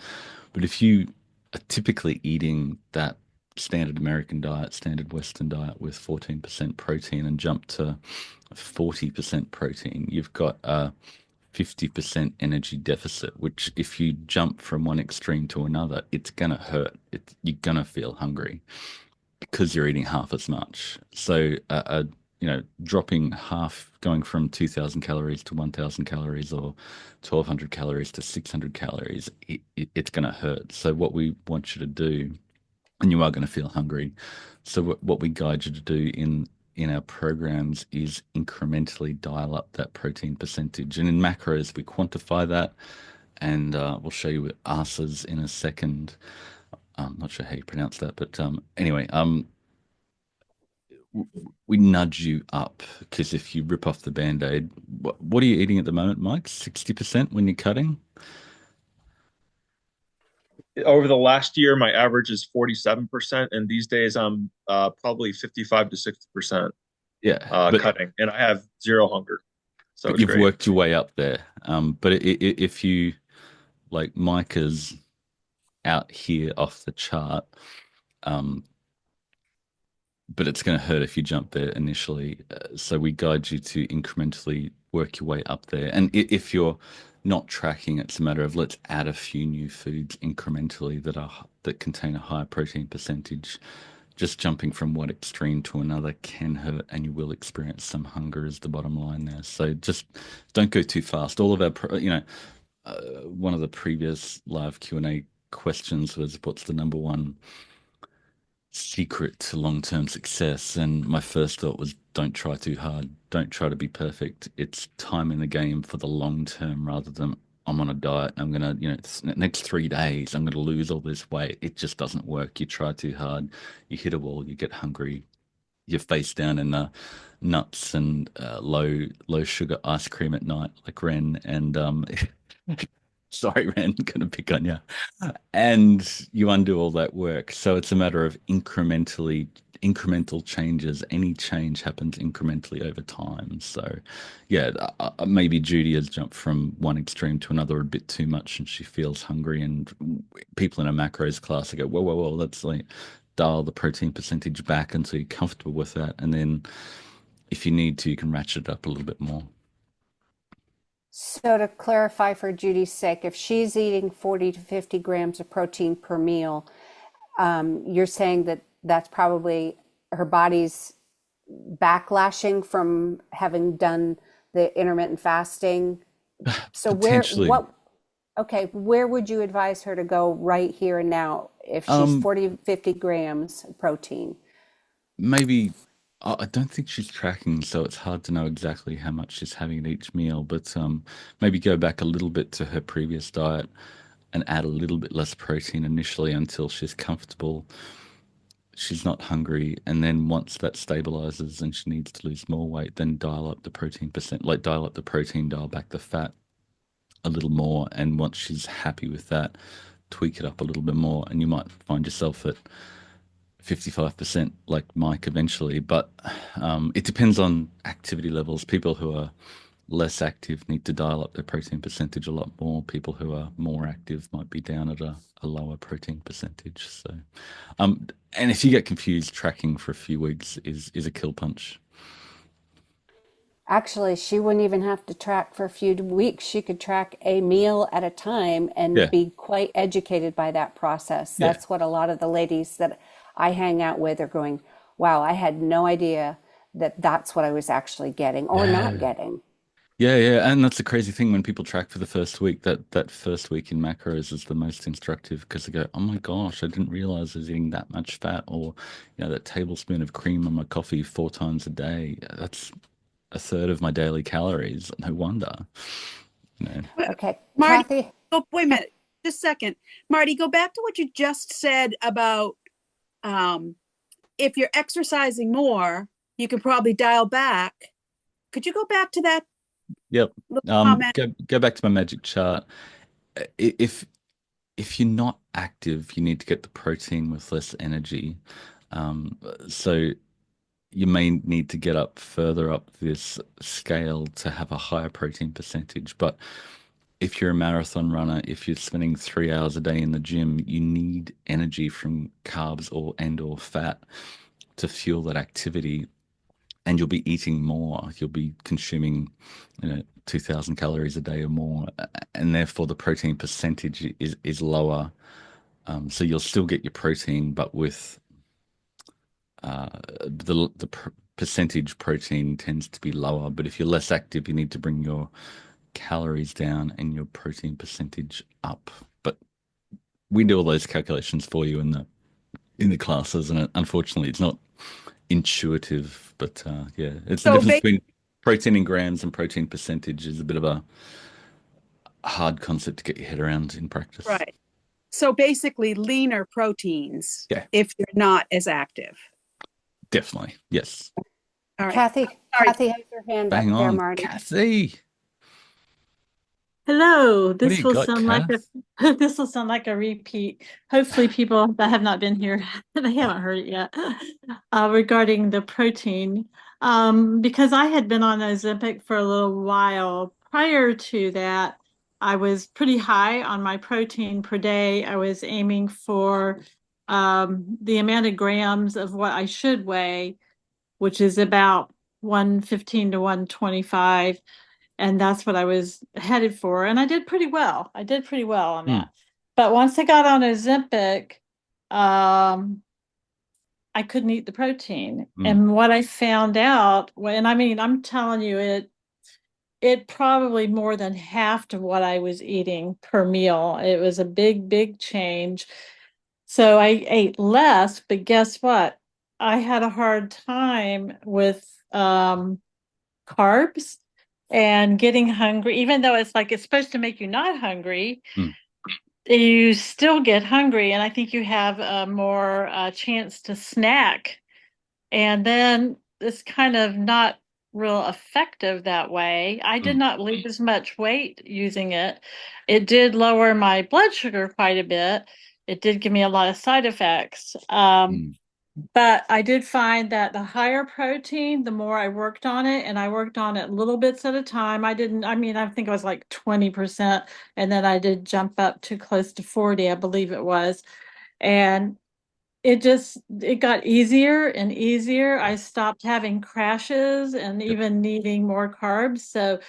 But if you are typically eating that standard American diet, standard Western diet with 14% protein and jump to 40% protein, you've got a 50% energy deficit, which if you jump from one extreme to another, it's gonna hurt. You're gonna feel hungry because you're eating half as much. So, dropping half, going from 2,000 calories to 1,000 calories or 1,200 calories to 600 calories, it's going to hurt. So, what we want you to do, and you are going to feel hungry. So, what we guide you to do in our programs is incrementally dial up that protein percentage. And in macros, we quantify that, and we'll show you with ASAs in a second. I'm not sure how you pronounce that, but anyway, we nudge you up because if you rip off the band-aid, what are you eating at the moment, Mike? 60% when you're cutting? Over the last year, my average is 47%, and these days I'm probably 55 to 60% Yeah, but cutting, and I have zero hunger, so but it's you've great. worked your way up there. But if you like Mike is out here off the chart, um, but it's going to hurt if you jump there initially. So we guide you to incrementally work your way up there. And if you're not tracking, it's a matter of let's add a few new foods incrementally that contain a higher protein percentage. Just jumping from one extreme to another can hurt, and you will experience some hunger. Is the bottom line there. So just don't go too fast. All of one of the previous live Q&A questions was, what's the number one secret to long-term success? And my first thought was, don't try too hard. Don't try to be perfect. It's time in the game for the long term rather than I'm on a diet. I'm gonna, next 3 days, I'm gonna lose all this weight. It just doesn't work. You try too hard, you hit a wall, you get hungry, you're face down in the nuts and low sugar ice cream at night, like Ren. And sorry, Ren, gonna pick on you. And you undo all that work. So it's a matter of incremental changes. Any change happens incrementally over time. So yeah, maybe Judy has jumped from one extreme to another a bit too much, and she feels hungry. And people in a macros class, they go, whoa, whoa, whoa, let's like dial the protein percentage back until you're comfortable with that. And then if you need to, you can ratchet it up a little bit more. So to clarify for Judy's sake, if she's eating 40 to 50 grams of protein per meal, you're saying that that's probably her body's backlashing from having done the intermittent fasting. So Potentially. where would you advise her to go right here and now if she's Um, 40, 50 grams of protein? Maybe I don't think she's tracking, so it's hard to know exactly how much she's having at each meal, but maybe go back a little bit to her previous diet and add a little bit less protein initially until she's comfortable, she's not hungry, and then once that stabilizes and she needs to lose more weight, then dial up the protein percent, like dial up the protein, dial back the fat a little more, and once she's happy with that, tweak it up a little bit more, and you might find yourself at 55% like Mike eventually, but it depends on activity levels. People who are less active need to dial up their protein percentage a lot more. People who are more active might be down at a lower protein percentage. So, and if you get confused, tracking for a few weeks is a kill punch. Actually, she wouldn't even have to track for a few weeks. She could track a meal at a time and Yeah, be quite educated by that process. yeah, That's what a lot of the ladies that I hang out with are going, wow, I had no idea that that's what I was actually getting or not yeah. getting. Yeah, yeah, and that's the crazy thing when people track for the first week, that first week in macros is the most instructive because they go, "Oh my gosh, I didn't realize I was eating that much fat," or that tablespoon of cream on my coffee 4 times a day. That's a third of my daily calories. No wonder, you know. Okay, Marty, Kathy, oh, wait a minute, just a second. Marty, go back to what you just said about um, if you're exercising more, you can probably dial back. Could you go back to that Yep. little comment? Go back to my magic chart. If you're not active, you need to get the protein with less energy. So you may need to get up further up this scale to have a higher protein percentage. But if you're a marathon runner, if you're spending 3 hours a day in the gym, you need energy from carbs or fat to fuel that activity. And you'll be eating more. You'll be consuming, 2,000 calories a day or more, and therefore the protein percentage is lower. So you'll still get your protein, but with the percentage protein tends to be lower. But if you're less active, you need to bring your calories down and your protein percentage up. But we do all those calculations for you in the classes, and unfortunately, it's not intuitive. But yeah, it's the So, difference between protein in grams and protein percentage is a bit of a hard concept to get your head around in practice. right. So basically, leaner proteins Yeah, if you're not as active. definitely. Yes. All right. Kathy, Sorry. Kathy has her hand up Bang there, on, Marty. Kathy. Hello, What do this you will got, sound like Kath? this will sound like a repeat. Hopefully people that have not been here, they haven't heard it yet, regarding the protein. Because I had been on Ozempic for a little while. Prior to that, I was pretty high on my protein per day. I was aiming for the amount of grams of what I should weigh, which is about 115 to 125. And that's what I was headed for. And I did pretty well. I did pretty well on Hmm. that. But once I got on Ozempic, I couldn't eat the protein. Hmm. And what I found out, and I mean, I'm telling you, it probably more than half to what I was eating per meal. It was a big, big change. So I ate less, but guess what? I had a hard time with carbs. and getting hungry, even though it's like it's supposed to make you not hungry, Mm. you still get hungry. And I think you have a more chance to snack. And then it's kind of not real effective that way. I did Mm. not lose much weight using it. It did lower my blood sugar quite a bit. It did give me a lot of side effects. Mm. But I did find that the higher protein, the more I worked on it, and I worked on it little bits at a time. I mean, I think it was like 20%, and then I did jump up to close to 40, I believe it was. And it got easier and easier. I stopped having crashes and Yep. even needing more carbs. So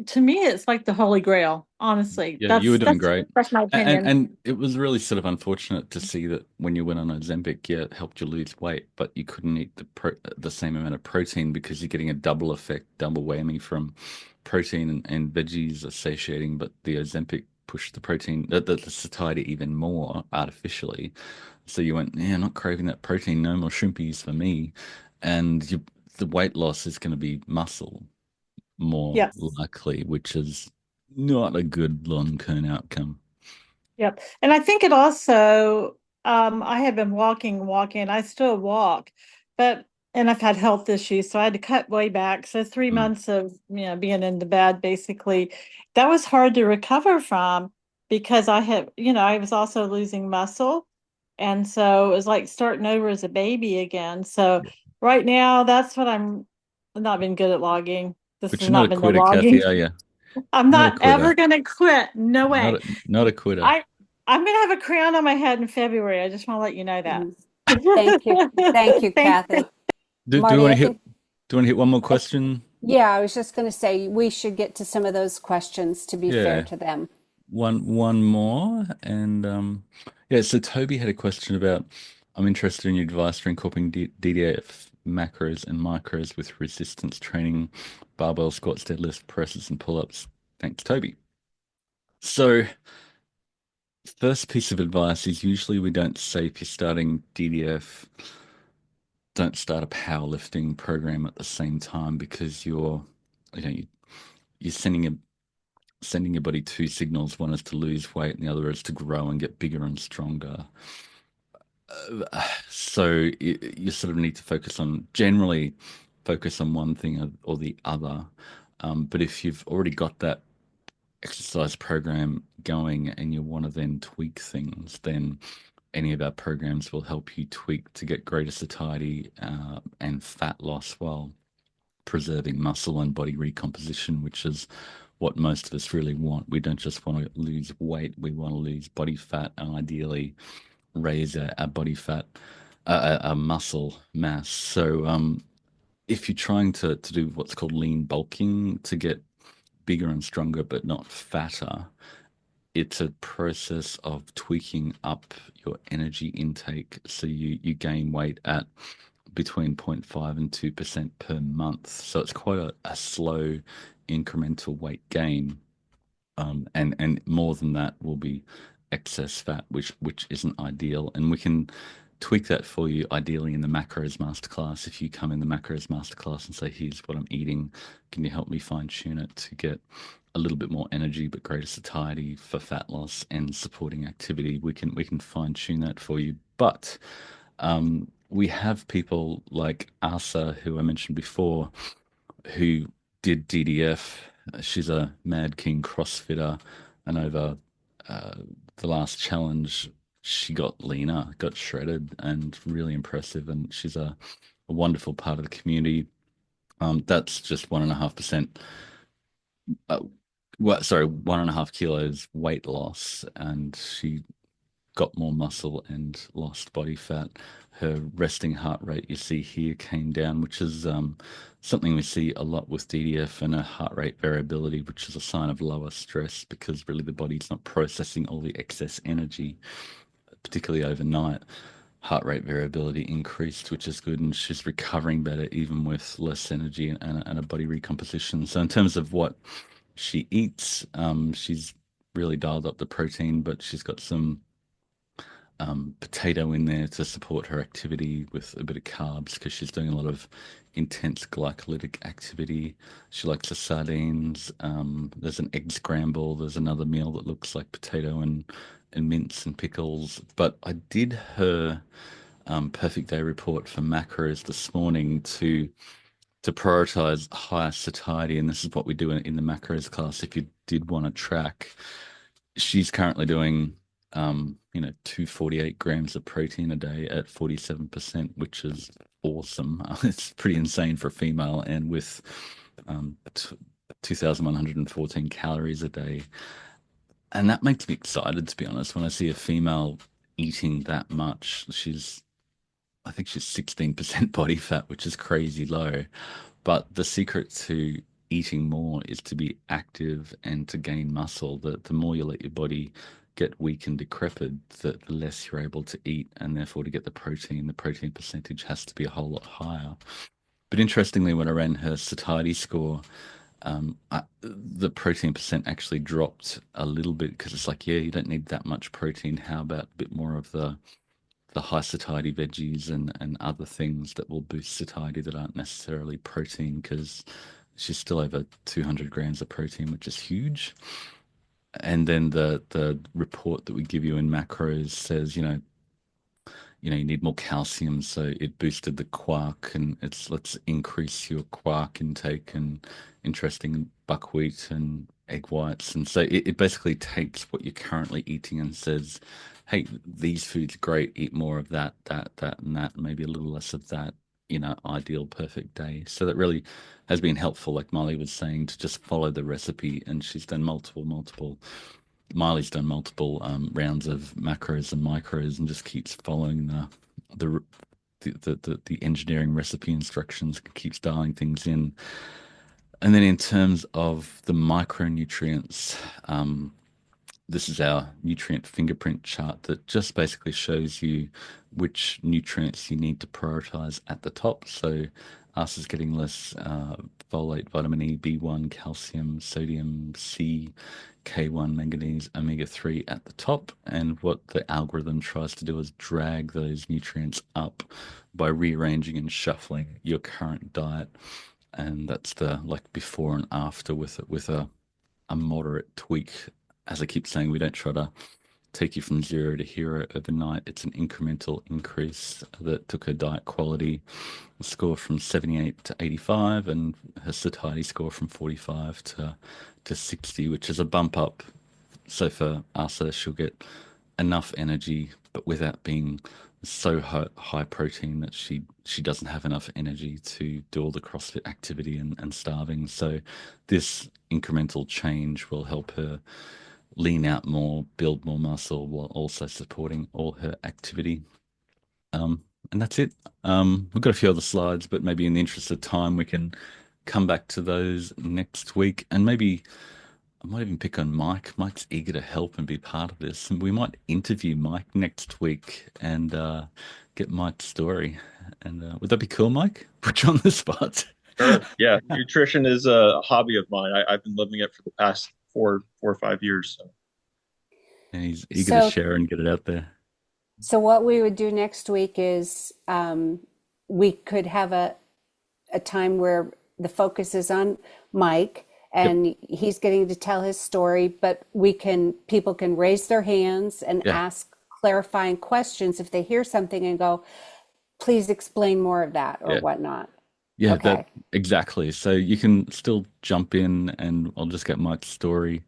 to me, it's like the holy grail, honestly. Yeah, you were doing That's great. that's my And, opinion. and it was really sort of unfortunate to see that when you went on Ozempic, yeah, it helped you lose weight, but you couldn't eat the same amount of protein because you're getting a double effect, double whammy from protein and veggies are satiating, but the Ozempic pushed the protein, the satiety even more artificially. So you went, yeah, not craving that protein, no more shrimpies for me. And the weight loss is going to be muscle more Yes. likely, which is not a good long-term outcome. Yep. And I think it also, I have been walking, I still walk, but, and I've had health issues, so I had to cut way back. So 3 months of, being in the bed, basically, that was hard to recover from because I was also losing muscle. And so it was like starting over as a baby again. So Yeah. right now, I've not been good at logging. This But has you're not a not been the quitter, Kathy, logging. are you? I'm Not a not quitter. ever going to quit. No way. Not a quitter. I I'm gonna have a crown on my head in February. I just want to let you know that. Mhm. Thank you. Thank you, Thank Kathy. Do you Marty, want I to hit think, do you want to hit one more I, question? yeah, I was just going to say we should get to some of those questions to be fair Yeah. to them. One more. And yeah, so Toby had a question about I'm interested in your advice for incorporating DDF macros and micros with resistance training, barbell squats, deadlifts, presses, and pull-ups. Thanks, Toby. So first piece of advice is usually we don't say if you're starting DDF, don't start a powerlifting program at the same time because you know, you're sending your body two signals. One is to lose weight, and the other is to grow and get bigger and stronger. So you sort of need to generally focus on one thing or the other. But if you've already got that exercise program going and you want to then tweak things, then any of our programs will help you tweak to get greater satiety and fat loss while preserving muscle and body recomposition, which is what most of us really want. We don't just want to lose weight, we want to lose body fat and ideally raise our body fat, our muscle mass. So if you're trying to do what's called lean bulking to get bigger and stronger but not fatter, it's a process of tweaking up your energy intake so you gain weight at between 0.5 and 2% per month. So it's quite a slow incremental weight gain. And more than that will be excess fat, which isn't ideal. And we can tweak that for you ideally in the Macros Masterclass. If you come in the Macros Masterclass and say, here's what I'm eating, can you help me fine tune it to get a little bit more energy but greater satiety for fat loss and supporting activity? We can fine tune that for you. But we have people like Asa, who I mentioned before, who did DDF. She's a Mad King CrossFitter, and over uh, the last challenge, she got leaner, got shredded, and really impressive. And she's a wonderful part of the community. That's just 1.5%. Well, sorry, 1.5 kilos weight loss, and she got more muscle and lost body fat. Her resting heart rate you see here came down, which is something we see a lot with DDF, and a heart rate variability, which is a sign of lower stress because really the body's not processing all the excess energy, particularly overnight. Heart rate variability increased, which is good, and she's recovering better even with less energy and a body recomposition. So in terms of what she eats, she's really dialed up the protein, but she's got some potato in there to support her activity with a bit of carbs because she's doing a lot of intense glycolytic activity. She likes the sardines. There's an egg scramble. There's another meal that looks like potato and mince and pickles. But I did her perfect day report for macros this morning to prioritize higher satiety, and this is what we do in the macros class. If you did want to track, she's currently doing 248 grams of protein a day at 47%, which is awesome. It's pretty insane for a female, and with 2,114 calories a day. And that makes me excited, to be honest, when I see a female eating that much. I think she's 16% body fat, which is crazy low. But the secret to eating more is to be active and to gain muscle. The more you let your body get weak and decrepit, the less you're able to eat, and therefore to get the protein percentage has to be a whole lot higher. But interestingly, when I ran her satiety score, the protein percent actually dropped a little bit because it's like, yeah, you don't need that much protein. How about a bit more of the high satiety veggies and other things that will boost satiety that aren't necessarily protein? Because she's still over 200 grams of protein, which is huge. And then the report that we give you in macros says, you need more calcium, so it boosted the quark, and let's increase your quark intake and interesting buckwheat and egg whites. And so it basically takes what you're currently eating and says, hey, these foods are great, eat more of that, and that, maybe a little less of that, ideal perfect day. So that really has been helpful, like Molly was saying, to just follow the recipe. And she's done Miley's done multiple rounds of macros and micros and just keeps following the the engineering recipe instructions, keeps dialing things in. And then in terms of the micronutrients, this is our nutrient fingerprint chart that just basically shows you which nutrients you need to prioritize at the top. So us is getting less folate, vitamin E, B1, calcium, sodium, C, K1, manganese, omega-3 at the top. And what the algorithm tries to do is drag those nutrients up by rearranging and shuffling your current diet. And that's the like before and after with a moderate tweak. As I keep saying, we don't try to take you from zero to hero overnight. It's an incremental increase that took her diet quality score from 78 to 85 and her satiety score from 45 to 60, which is a bump up. So for Asa, she'll get enough energy, but without being so high protein that she doesn't have enough energy to do all the CrossFit activity and starving. So this incremental change will help her lean out more, build more muscle while also supporting all her activity. And that's it. We've got a few other slides, but maybe in the interest of time, we can come back to those next week. And maybe I might even pick on Mike. Mike's eager to help and be part of this. And we might interview Mike next week and get Mike's story. And would that be cool, Mike? Put you on the spot. Sure. Yeah. Nutrition is a hobby of mine. I've been living it for the past four or 5 years. So. And he's eager to share and get it out there. So what we would do next week is we could have a time where the focus is on Mike and he's getting to tell his story, but people can raise their hands and ask clarifying questions if they hear something and go, please explain more of that or whatnot. Yeah, okay. Exactly. So you can still jump in and I'll just get Mike's story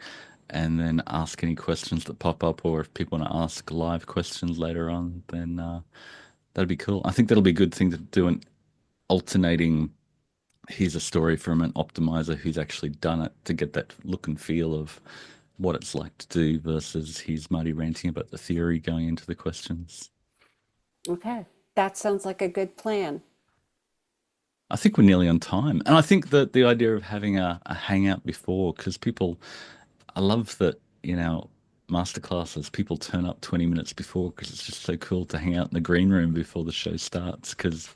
and then ask any questions that pop up, or if people want to ask live questions later on, then that'd be cool. I think that'll be a good thing to do, an alternating, here's a story from an optimizer who's actually done it, to get that look and feel of what it's like to do versus he's Marty ranting about the theory going into the questions. Okay, that sounds like a good plan. I think we're nearly on time. And I think that the idea of having a hangout before, because I love that, masterclasses, people turn up 20 minutes before because it's just so cool to hang out in the green room before the show starts, because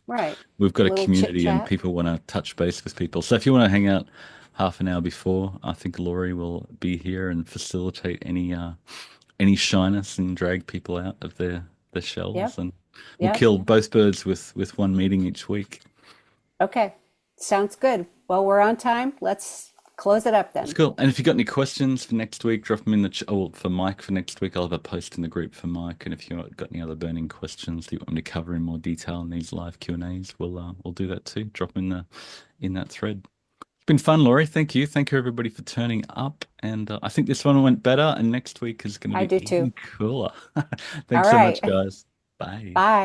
we've got a community and people want to touch base with people. So if you want to hang out half an hour before, I think Laurie will be here and facilitate any shyness and drag people out of their the shells, Yep. and we'll Yep. kill both birds with one meeting each week. Okay. Sounds good. Well, we're on time. Let's close it up That's then. cool. And if you've got any questions for next week, drop them in the for Mike for next week. I'll have a post in the group for Mike. And if you've got any other burning questions that you want me to cover in more detail in these live Q&As, we'll do that too. Drop them in that thread. It's been fun, Laurie. Thank you. Thank you, everybody, for turning up. And I think this one went better, and next week is going I to be do too. even cooler. All Thanks so much, right. guys. Bye. Bye.